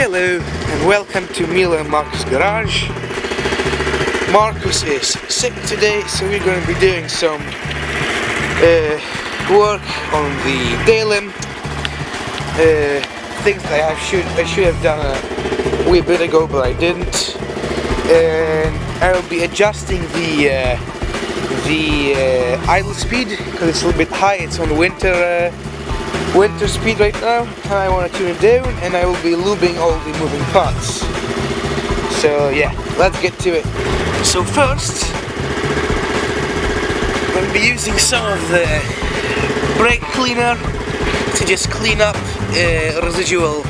Hello and welcome to Milo and Marcus' garage. Marcus is sick today, so we're going to be doing some work on the Daelim. Things that I should have done a wee bit ago, but I didn't. And I will be adjusting the idle speed because it's a little bit high. It's on winter speed right now, and I want to tune it down, and I will be lubing all the moving parts. So yeah, let's get to it. So first, I'm going to be using some of the brake cleaner to just clean up residual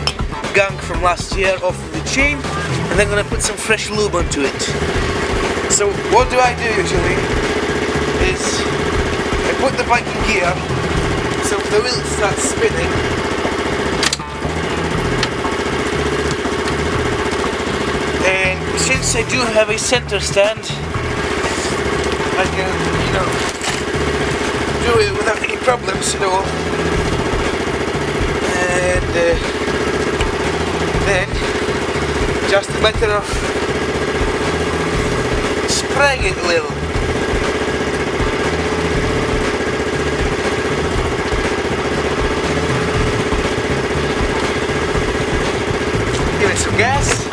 gunk from last year off of the chain, and then I'm going to put some fresh lube onto it. So what do I do usually is I put the bike in gear, so the wheel starts spinning, and since I do have a center stand, I can, do it without any problems at all. And then just a matter of spraying it a little. Give it some gas.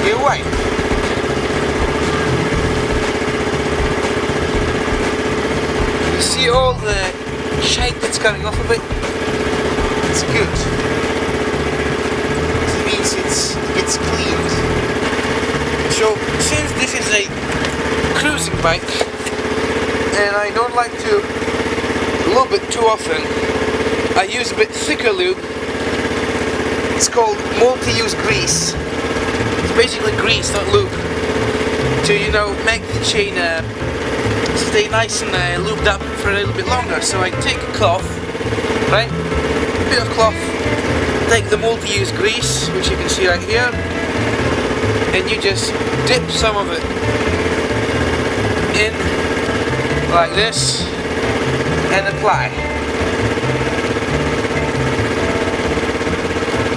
Get away. You see all the shite that's coming off of it? It's good. It's cleaned. So since this is a cruising bike and I don't like to lube it too often, I use a bit thicker lube. It's called multi-use grease. It's basically grease, not lube, to make the chain stay nice and lubed up for a little bit longer. So I take a cloth, right, a bit of cloth, take the multi-use grease, which you can see right here, and you just dip some of it in like this and apply.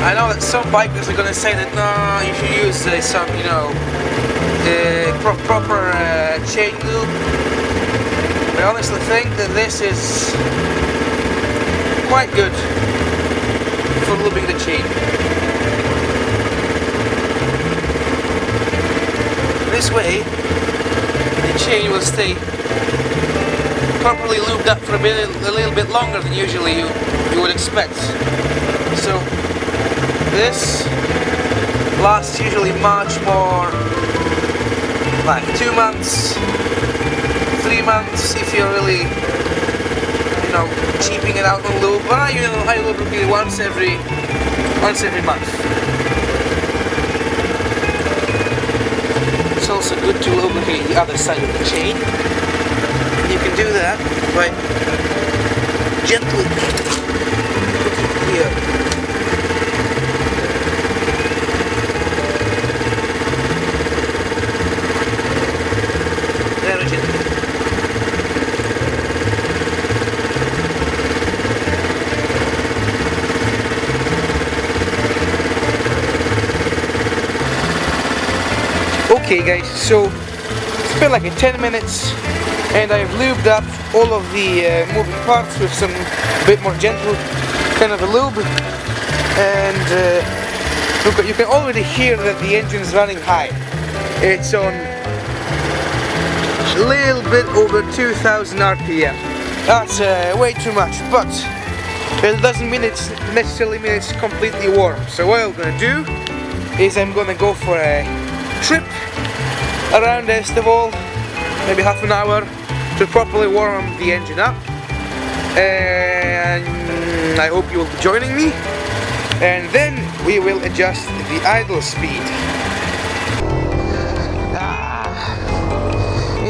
I know that some bikers are going to say that no, you should use some proper chain lube. I honestly think that this is quite good for lubing the chain. This way, the chain will stay properly lubed up for a little bit longer than usually you would expect. So this lasts usually much more, like 2 months, 3 months if you're really cheaping it out on lube, but I lubricate it once every month. It's also good to lubricate the other side of the chain. And you can do that by gently putting it here. Very gently. Okay guys, so it's been like 10 minutes and I've lubed up all of the moving parts with some bit more gentle kind of a lube, and look, you can already hear that the engine is running high. It's on a little bit over 2000 RPM. That's way too much, but it doesn't necessarily mean it's completely warm. So what I'm going to do is I'm going to go for a trip around Estival, maybe half an hour, to properly warm the engine up, and I hope you will be joining me, and then we will adjust the idle speed.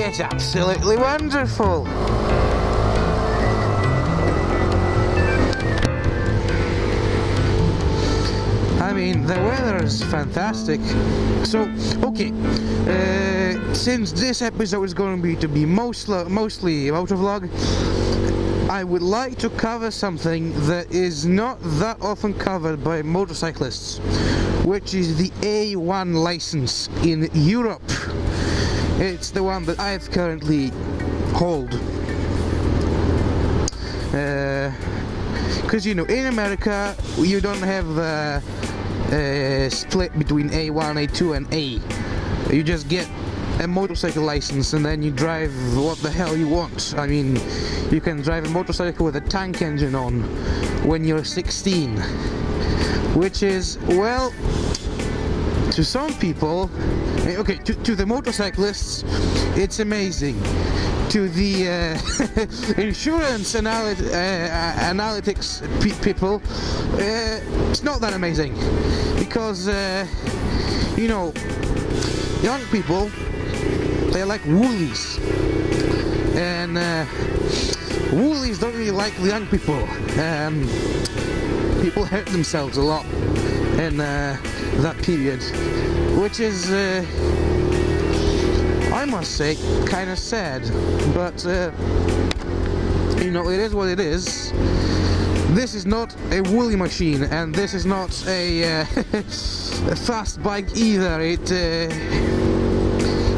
It's absolutely wonderful. mean, the weather is fantastic. So, okay, since this episode is going to be mostly motovlog, I would like to cover something that is not that often covered by motorcyclists, which is the A1 license in Europe. It's the one that I currently hold. Because, you know, in America you don't have the split between A1, A2 and A. You just get a motorcycle license and then you drive what the hell you want. I mean, you can drive a motorcycle with a tank engine on when you're 16, which is, well, to some people, okay, to the motorcyclists, it's amazing. To the insurance analytics people, it's not that amazing, because you know, young people, they like woolies, and woolies don't really like the young people. People hurt themselves a lot in that period, which is, I must say, kind of sad, but you know, it is what it is. This is not a woolly machine, and this is not a, a fast bike either. It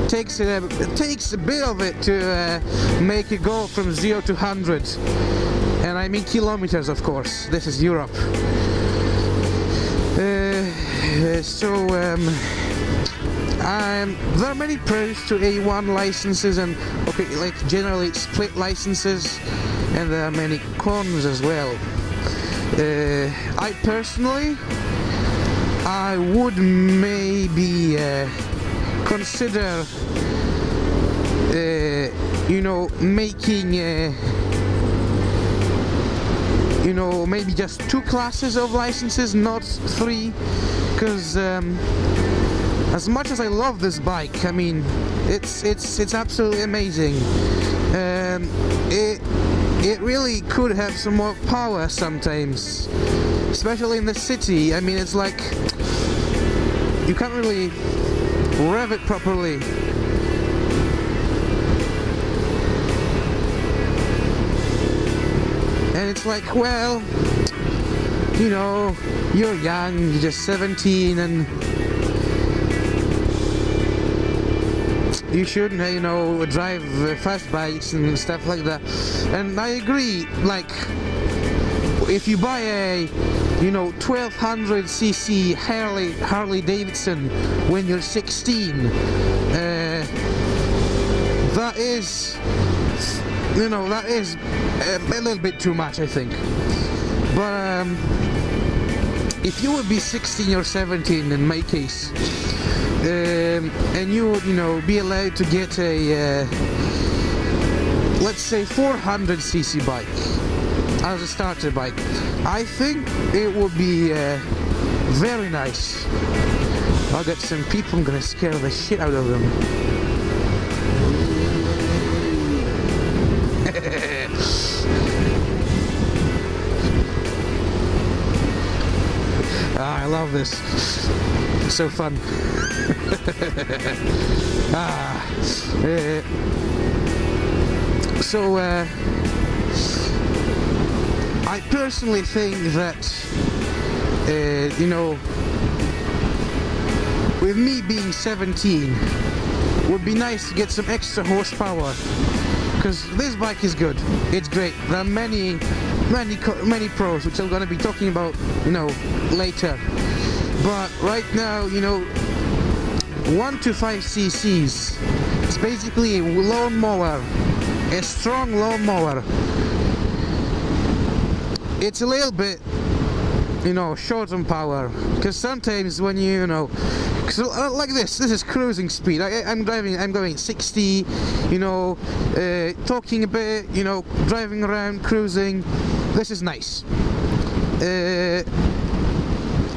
takes a bit of it to make it go from 0 to 100, and I mean kilometers, of course. This is Europe. There are many pros to A1 licenses, and okay, like generally split licenses, and there are many cons as well. I personally, I would maybe consider, you know, making, you know, maybe just 2 classes of licenses, not 3, because as much as I love this bike, I mean, it's absolutely amazing. It really could have some more power sometimes, especially in the city. I mean, it's like you can't really rev it properly. And it's like, well, you know, you're young, you're just 17, and you shouldn't, you know, drive fast bikes and stuff like that. And I agree, like, if you buy a, you know, 1200cc Harley Davidson when you're 16, that is, you know, that is a little bit too much, I think. But if you would be 16 or 17 in my case, and you would, you know, be allowed to get a, let's say 400cc bike as a starter bike, I think it would be very nice. I'll get some people, I'm gonna scare the shit out of them. I love this. It's so fun. I personally think that, you know, with me being 17, would be nice to get some extra horsepower, because this bike is good. It's great. There are many pros, which I'm going to be talking about, you know, later. But right now, you know, 1 to 5 cc's. It's basically a lawnmower, a strong lawnmower. It's a little bit, you know, short on power, because sometimes when you know, like this is cruising speed. I'm going 60, you know, talking a bit, you know, driving around, cruising. This is nice.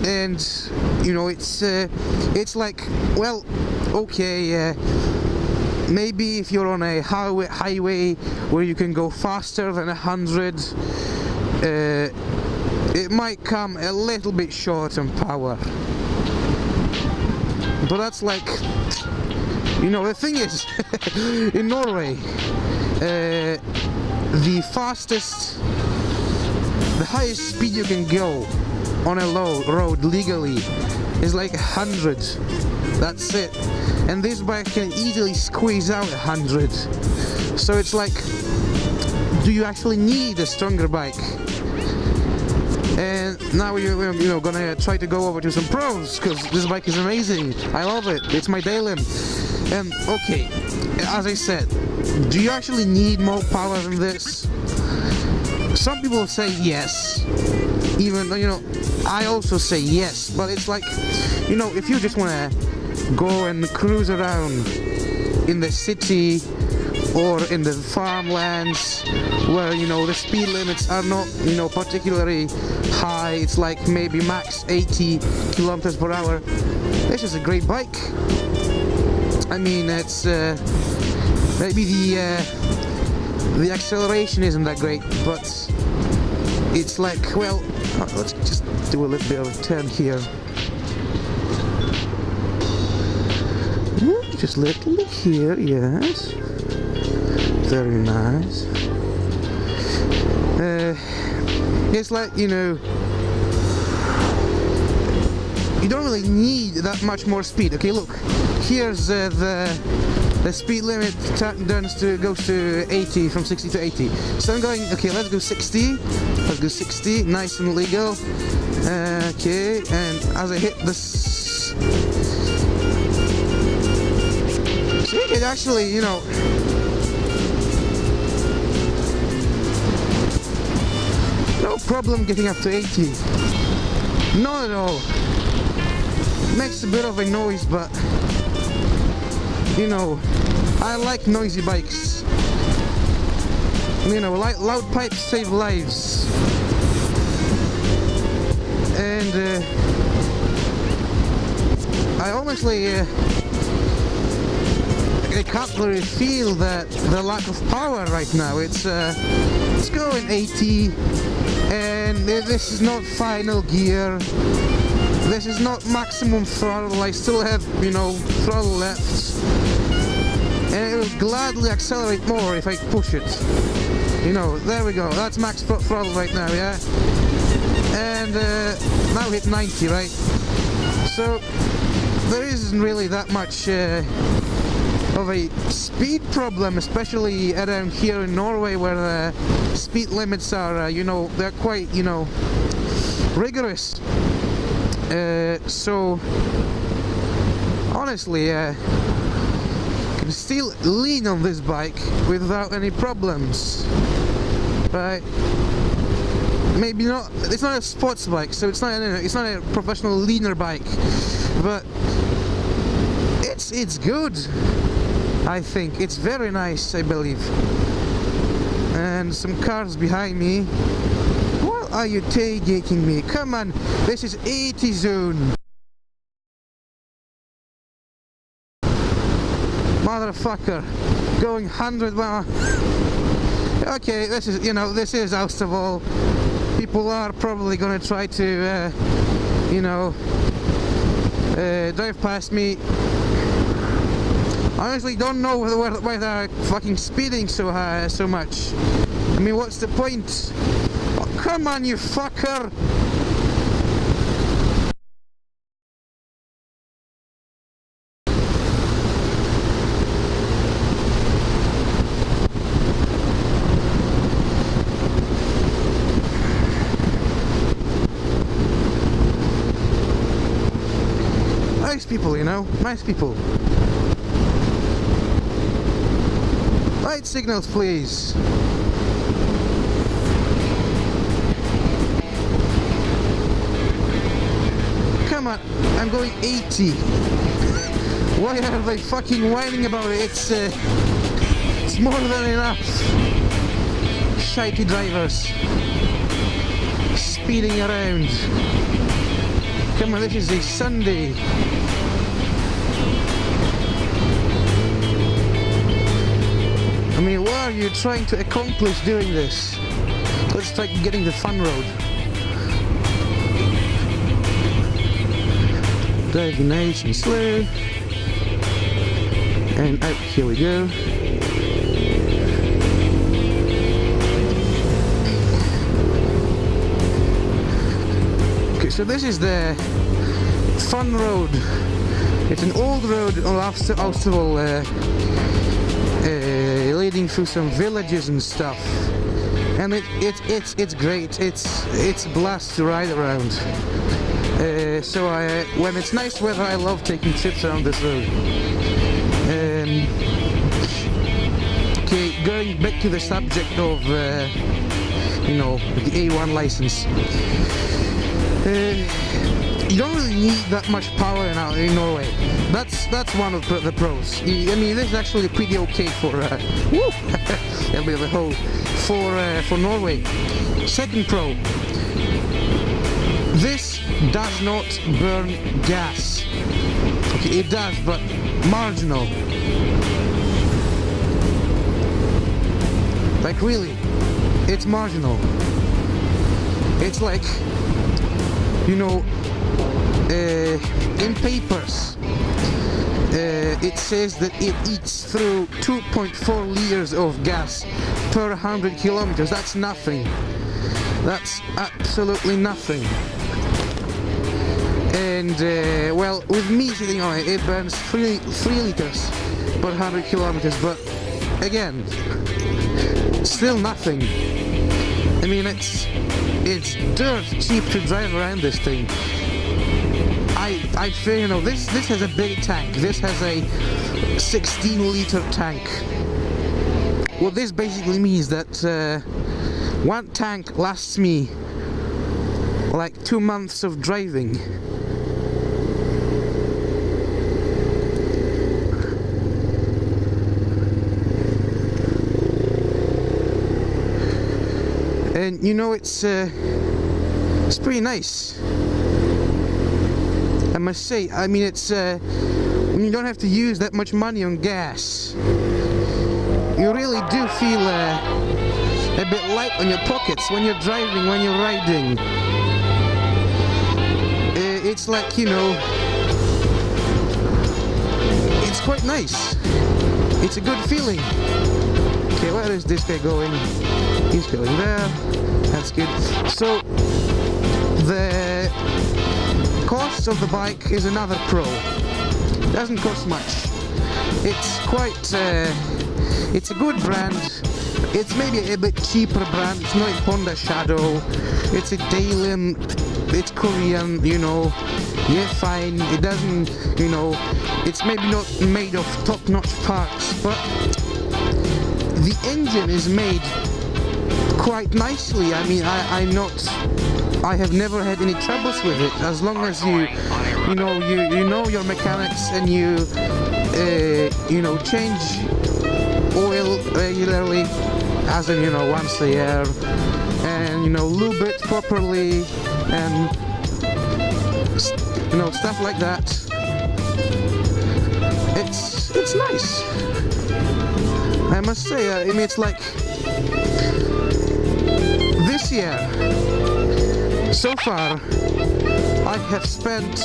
And you know, it's like, well, okay, maybe if you're on a highway where you can go faster than 100, it might come a little bit short on power. But that's like, you know, the thing is, in Norway, the fastest, the highest speed you can go on a road legally is like 100. That's it. And this bike can easily squeeze out 100. So it's like, do you actually need a stronger bike? And now we're gonna try to go over to some pros, because this bike is amazing. I love it. It's my Daelim. And okay, as I said, do you actually need more power than this? Some people say yes. Even though, you know, I also say yes. But it's like, you know, if you just wanna go and cruise around in the city or in the farmlands where, you know, the speed limits are not, you know, particularly high, it's like maybe max 80 kilometers per hour, this is a great bike. I mean, it's maybe the acceleration isn't that great, but it's like, well, let's just do a little bit of a turn here. Just a little bit here, yes. Very nice. It's like, you know, you don't really need that much more speed. Okay, look, here's the speed limit goes to 80, from 60 to 80. So I'm going, okay, let's go 60. Let's go 60, nice and legal. Okay, and as I hit this, see, it actually, you know, no problem getting up to 80. Not at all. Makes a bit of a noise, but you know, I like noisy bikes. You know, loud pipes save lives. And I honestly I can't really feel the lack of power right now. It's going 80, and this is not final gear. This is not maximum throttle. I still have, you know, throttle left, and it will gladly accelerate more if I push it. You know, there we go. That's max throttle right now, yeah. And now hit 90, right? So there isn't really that much of a speed problem, especially around here in Norway, where the speed limits are, you know, they're quite, you know, rigorous. So honestly, I can still lean on this bike without any problems, right? Maybe not. It's not a sports bike, so it's not a professional leaner bike, but it's good. I think it's very nice, I believe. And some cars behind me. What are you tailgating me? Come on, this is 80 zone. Motherfucker, going 100 miles. Okay, this is, you know, this is Austervoll. People are probably gonna try to, you know, drive past me. I honestly don't know why they're fucking speeding so high, so much. I mean, what's the point? Oh, come on, you fucker! Nice people, you know, nice people. Light signals, please. Come on, I'm going 80. Why are they fucking whining about it? It's more than enough. Shitey drivers speeding around. Come on, this is a Sunday. I mean, what are you trying to accomplish doing this? Let's try getting the fun road. driving nice and slow. And out, here we go. Okay, so this is the fun road. It's an old road on Austerville, leading through some villages and stuff. And it's great. It's a blast to ride around. So when it's nice weather, I love taking trips around this road. Okay, going back to the subject of you know, the A1 license. You don't really need that much power in Norway. That's one of the pros. I mean, this is actually pretty okay for a bit of a hole for Norway. Second pro, this does not burn gas. Okay, it does, but marginal. Like really, it's marginal. It's like, you know, in papers, it says that it eats through 2.4 liters of gas per 100 kilometers. That's nothing. That's absolutely nothing. And well, with me sitting on it, it burns 3 liters per 100 kilometers. But again, still nothing. I mean, it's dirt cheap to drive around this thing. I feel, you know, this has a big tank. This has a 16-liter tank. What this basically means that one tank lasts me like 2 months of driving. And you know, it's pretty nice, I must say. I mean, it's when you don't have to use that much money on gas, you really do feel a bit light on your pockets when you're driving, when you're riding. It's like, you know, it's quite nice. It's a good feeling. Okay, where is this guy going? He's going there. That's good. So the cost of the bike is another pro. It doesn't cost much. It's quite it's a good brand. It's maybe a bit cheaper brand. It's not a Honda Shadow. It's a Daelim. It's Korean, you know. Yeah, fine. It doesn't, you know, it's maybe not made of top-notch parts, but the engine is made quite nicely. I mean, I have never had any troubles with it, as long as you know your mechanics, and you know, change oil regularly, as in, you know, once a year, and, you know, lube it properly, and, you know, stuff like that. It's nice, I must say. I mean, it's like this year, so far, I have spent,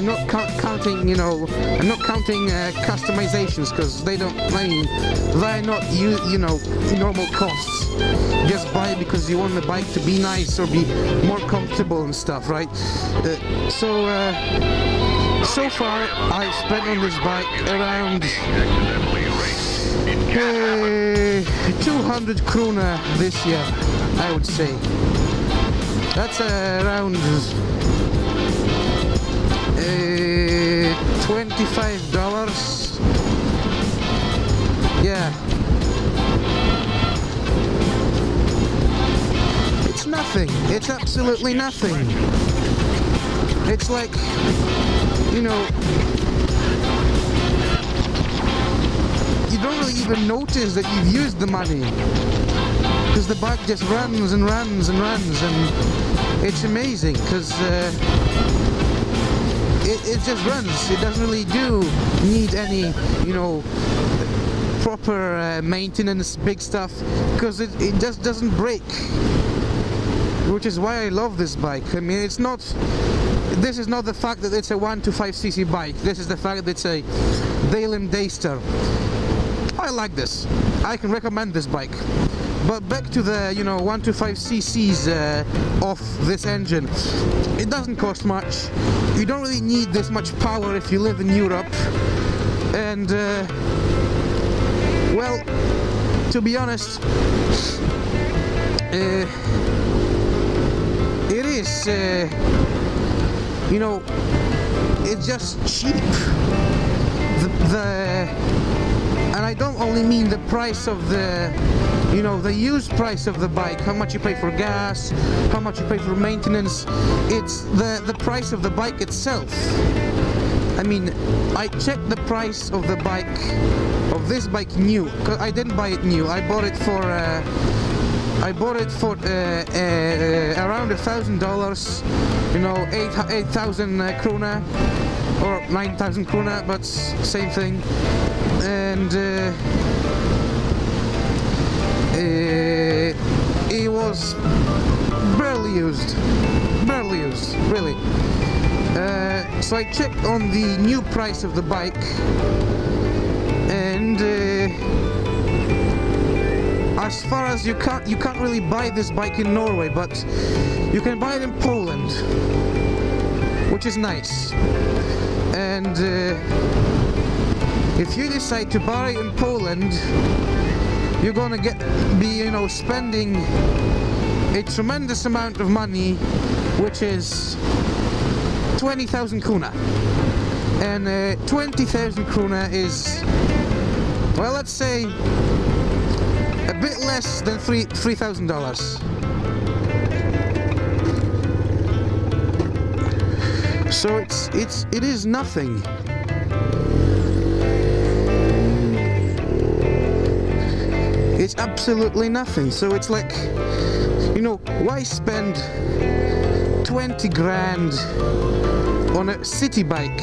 not counting, you know, I'm not counting customizations, because they don't, I mean, they're not, you know, normal costs. Just buy it because you want the bike to be nice or be more comfortable and stuff, right? So far, I've spent on this bike around 200 krona this year, I would say. That's around $25. Yeah. It's nothing. It's absolutely nothing. It's like, you know, you don't really even notice that you've used the money, because the bike just runs and runs and runs, and it's amazing, because it just runs. It doesn't really need any, you know, proper maintenance, big stuff, because it just doesn't break, which is why I love this bike. I mean, it's not this is not the fact that it's a 125cc bike. This is the fact that it's a Daelim Daystar. I like this. I can recommend this bike. But back to the 125cc's of this engine. It doesn't cost much. You don't really need this much power if you live in Europe. And well, to be honest, it is, it's just cheap. And I don't only mean the price of the used price of the bike, how much you pay for gas, how much you pay for maintenance. It's the price of the bike itself. I mean, I checked the price of the bike, of this bike new, because I didn't buy it new. I bought it for around $1,000, 8,000 krona or 9,000 krona, but same thing. And it was barely used, really. So I checked on the new price of the bike, and as far as you can't really buy this bike in Norway, but you can buy it in Poland, which is nice. And if you decide to buy it in Poland, you're gonna be spending a tremendous amount of money, which is 20,000 krona. And 20,000 krona is, well, let's say a bit less than $3,000. So it is nothing. It's absolutely nothing. So it's like, why spend 20 grand on a city bike,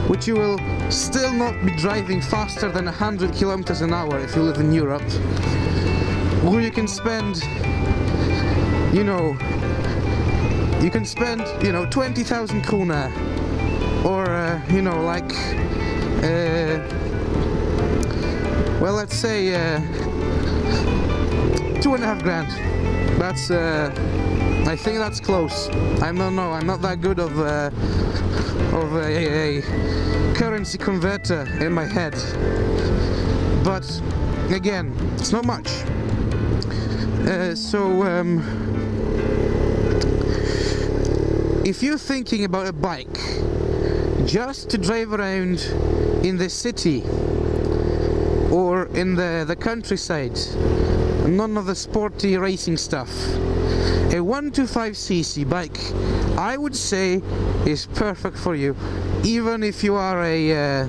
which you will still not be driving faster than 100 kilometers an hour if you live in Europe, where you can spend, 20,000 krona, or well, let's say 2.5 grand. That's I think that's close. I don't know. I'm not that good of a currency converter in my head. But again, it's not much. If you're thinking about a bike just to drive around in the city or in the countryside, none of the sporty racing stuff, a 125cc bike, I would say, is perfect for you. Even if you are a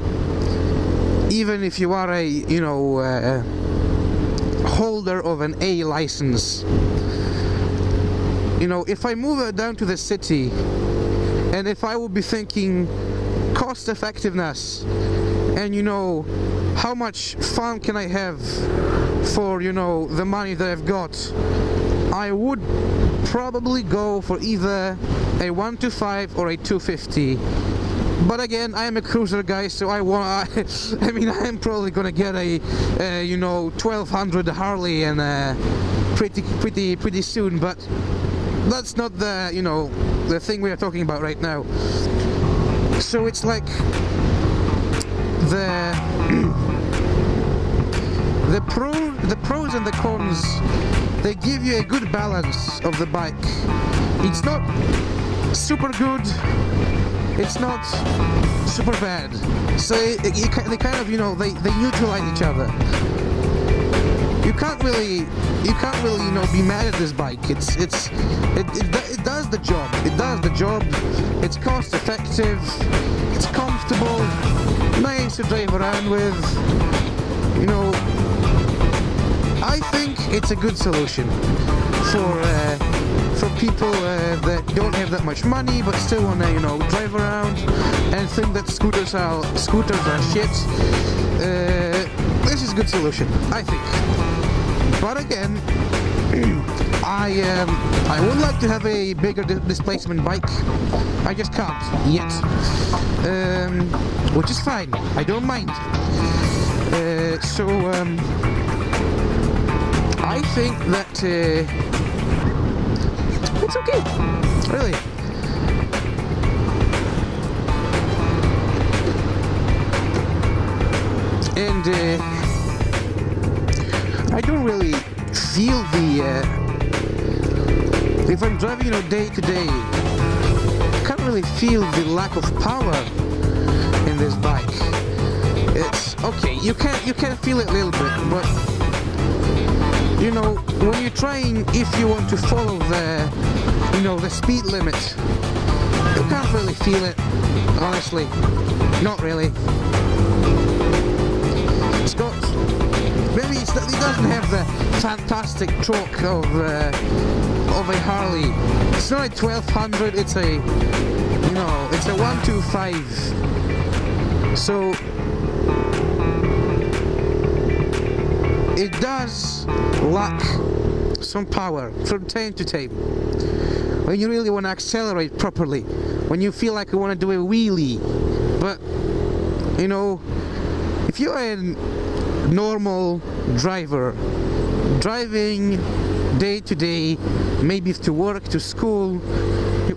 holder of an A license. If I move it down to the city, and if I would be thinking cost effectiveness, and how much fun can I have for the money that I've got, I would probably go for either a 125 or a 250. But again, I am a cruiser guy, so I am probably gonna get a 1200 Harley and pretty soon. But that's not the thing we are talking about right now. So it's like the pros and the cons. They give you a good balance of the bike. It's not super good, it's not super bad. So they kind of they neutralize each other. You can't really be mad at this bike. It does the job. It does the job. It's cost effective. It's comfortable. Nice to drive around with. I think it's a good solution for people that don't have that much money but still want to drive around and think that scooters are shit. This is a good solution, I think. But again, I would like to have a bigger displacement bike. I just can't yet, which is fine. I don't mind. I think that it's okay, really. And I don't really feel if I'm driving, day to day, I can't really feel the lack of power in this bike. It's okay, you can feel it a little bit, but when you're trying, if you want to follow the speed limit, you can't really feel it, honestly. Not really. It's got, maybe it doesn't have the fantastic torque of a Harley. It's not a 1200, it's a 125. So it does lack some power from time to time. When you really want to accelerate properly, when you feel like you want to do a wheelie, but if you're a normal driver, driving day to day, maybe to work, to school,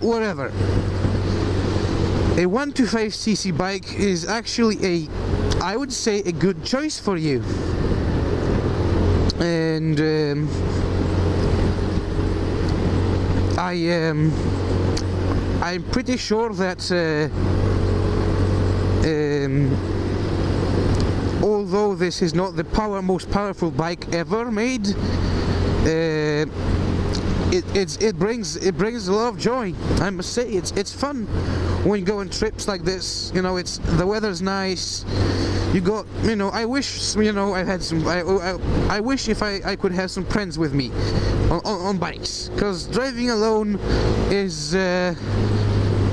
whatever, a 125cc bike is actually I would say a good choice for you. And I'm pretty sure that although this is not the most powerful bike ever made, it brings a lot of joy. I must say, it's fun when you go on trips like this. The weather's nice. You got, I wish, I had some. I wish if I could have some friends with me on bikes, because driving alone is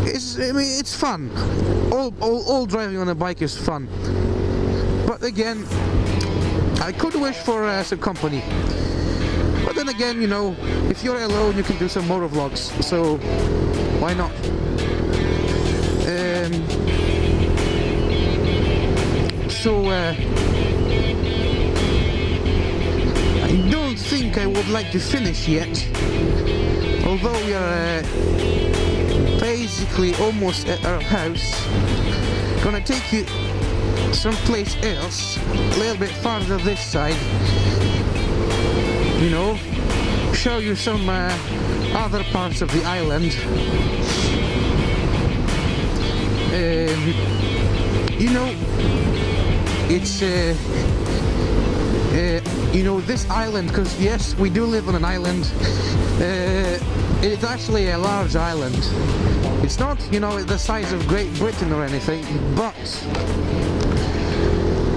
it's fun. All driving on a bike is fun. But again, I could wish for some company. But then again, if you're alone, you can do some motovlogs. So why not? I don't think I would like to finish yet, although we are basically almost at our house. Gonna take you someplace else, a little bit farther this side, show you some other parts of the island. It's this island, because yes, we do live on an island. It's actually a large island. It's not, the size of Great Britain or anything, but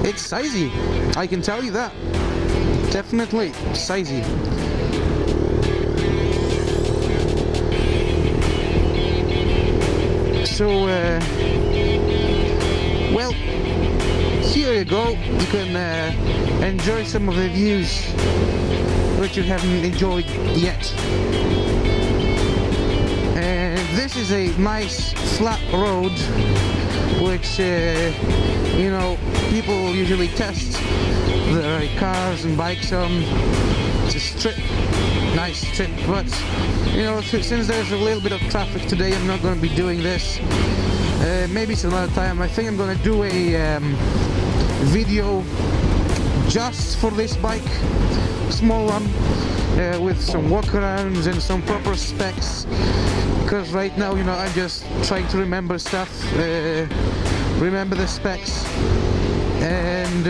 it's sizey. I can tell you that. Definitely sizey. So, well, here you go. You can enjoy some of the views which you haven't enjoyed yet. And this is a nice flat road which people usually test their cars and bikes on. It's a strip, nice strip, but since there's a little bit of traffic today, I'm not going to be doing this. Maybe some other time. I think I'm going to do a video just for this bike, small one, with some walkarounds and some proper specs, because right now I'm just trying to remember stuff, remember the specs, and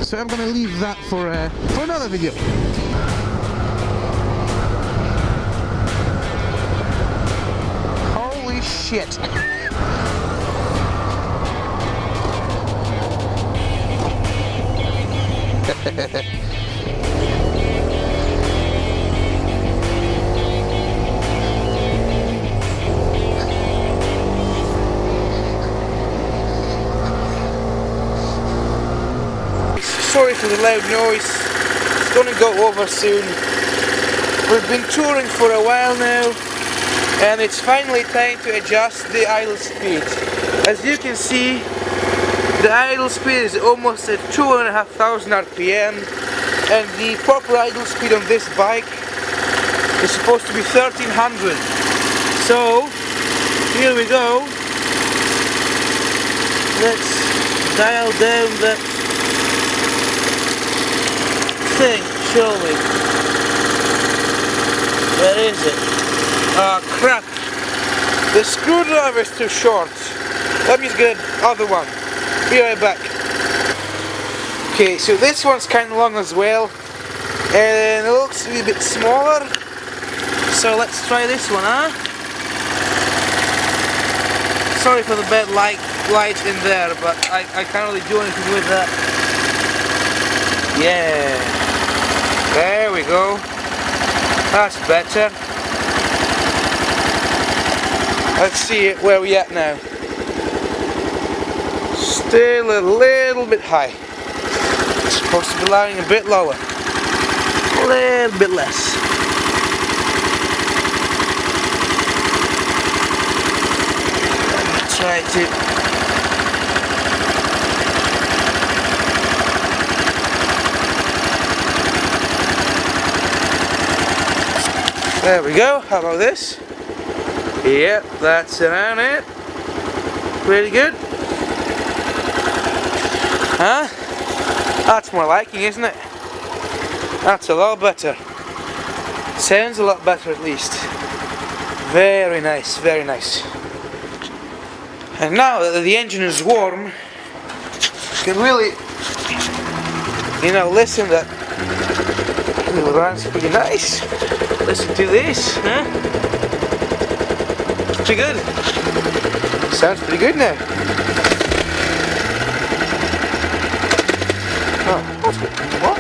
so I'm gonna leave that for another video. Holy shit. Sorry for the loud noise, it's gonna go over soon. We've been touring for a while now, and it's finally time to adjust the idle speed. As you can see, the idle speed is almost at 2,500 RPM, and the proper idle speed on this bike is supposed to be 1,300. So, here we go. Let's dial down that thing, show me. Where is it? Ah, crap. The screwdriver is too short. Let me just get another one. Be right back. Okay, so this one's kind of long as well, and it looks to be a bit smaller. So let's try this one, huh? Sorry for the bad light in there, but I can't really do anything with that. Yeah, there we go. That's better. Let's see where we at now. Still a little bit high. It's supposed to be lying a bit lower. A little bit less. Try to there we go. How about this? Yep, that's around it. Pretty good. Huh? That's more liking, isn't it? That's a lot better. Sounds a lot better at least. Very nice, very nice. And now that the engine is warm, you can really, listen that it runs pretty nice. Listen to this, huh? Pretty good. Sounds pretty good now. Oh, that's good. What?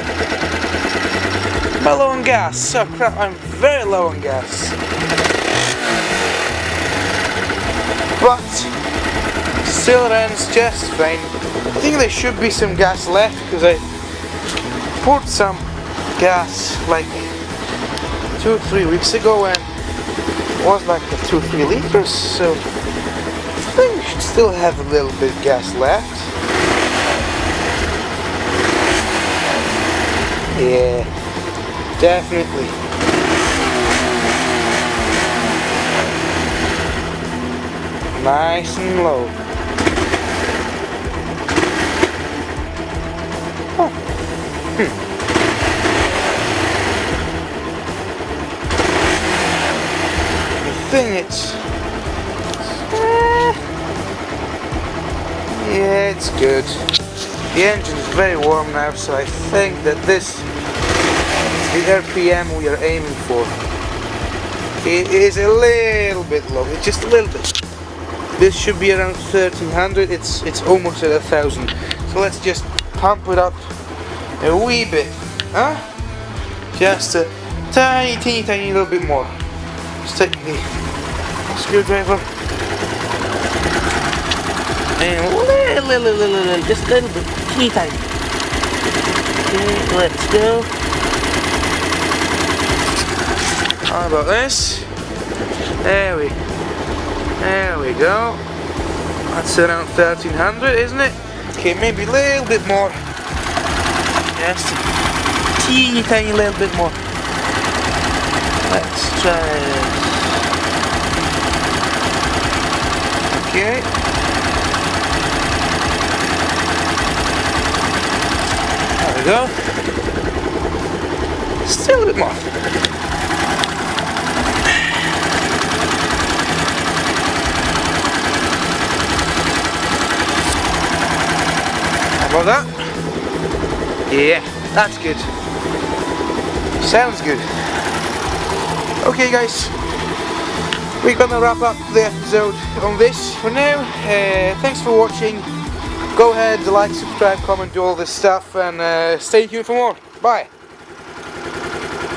Am I low on gas? Oh crap, I'm very low on gas. But still runs just fine. I think there should be some gas left because I poured some gas like 2 or 3 weeks ago and it was like 2 or 3 liters, so I think we should still have a little bit of gas left. Yeah, definitely. Nice and low. Oh. I think it's yeah, it's good. The engine's very warm now, so I think that this is the RPM we are aiming for. It is a little bit low, it's just a little bit. This should be around 1,300, it's almost at 1,000. So let's just pump it up a wee bit, huh? Just a tiny little bit more. Just take the screwdriver and just a little bit, teeny tiny. Okay, let's go. How about this? There we go. That's around 1,300, isn't it? Okay, maybe a little bit more. Just a teeny tiny little bit more. Let's try it. Okay. There we go. Still a bit more. About that? Yeah, that's good. Sounds good. Okay guys, we're gonna wrap up the episode on this for now. Thanks for watching. Go ahead, like, subscribe, comment, do all this stuff, and stay tuned for more. Bye.